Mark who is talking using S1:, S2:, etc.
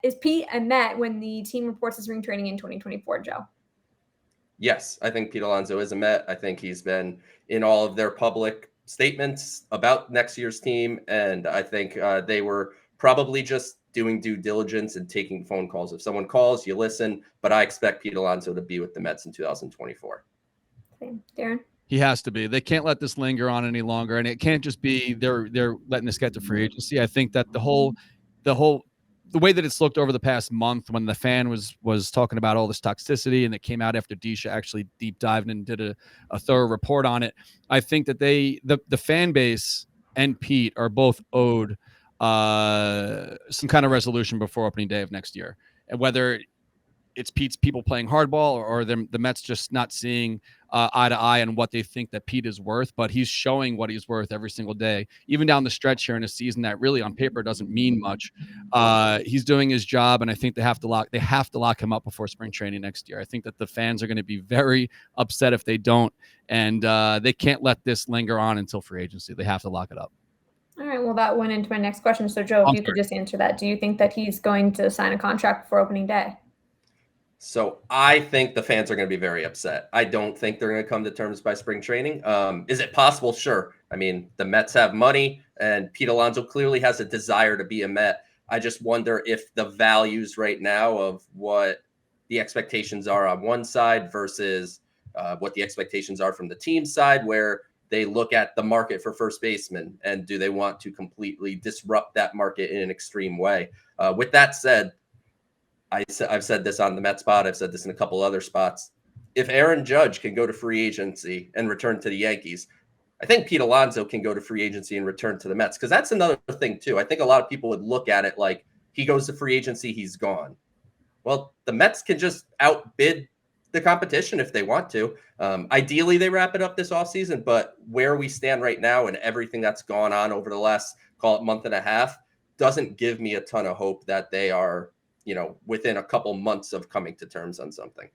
S1: Is Pete a Met when the team reports his spring training in 2024, Joe?
S2: Yes, I think Pete Alonso is a Met. I think he's been in all of their public statements about next year's team, and I think they were probably just doing due diligence and taking phone calls. If someone calls, you listen, but I expect Pete Alonso to be with the Mets in 2024.
S1: Same. Darren?
S3: He has to be. They can't let this linger on any longer, and it can't just be they're letting this get to free agency. I think that the way that it's looked over the past month, when the fan was talking about all this toxicity, and it came out after Disha actually deep dived and did a thorough report on it, I think that the fan base and Pete are both owed some kind of resolution before opening day of next year, and whether it's Pete's people playing hardball or the Mets just not seeing eye to eye on what they think that Pete is worth, but he's showing what he's worth every single day, even down the stretch here in a season that really on paper doesn't mean much. He's doing his job, and I think they have to lock him up before spring training next year. I think that the fans are going to be very upset if they don't, and they can't let this linger on until free agency. They have to lock it up.
S1: All right, well, that went into my next question. So, Joe, if you could just answer that. Do you think that he's going to sign a contract before opening day?
S2: So I think the fans are going to be very upset. I don't think they're going to come to terms by spring training. Is it possible? Sure. I mean, the Mets have money, and Pete Alonso clearly has a desire to be a Met. I just wonder if the values right now of what the expectations are on one side versus what the expectations are from the team side, where they look at the market for first baseman and do they want to completely disrupt that market in an extreme way. With that said, I've said this on the Mets spot. I've said this in a couple other spots. If Aaron Judge can go to free agency and return to the Yankees, I think Pete Alonso can go to free agency and return to the Mets, because that's another thing too. I think a lot of people would look at it like he goes to free agency, he's gone. Well, the Mets can just outbid the competition if they want to. Ideally, they wrap it up this offseason, but where we stand right now and everything that's gone on over the last, call it, month and a half, doesn't give me a ton of hope that they are, within a couple months of coming to terms on something.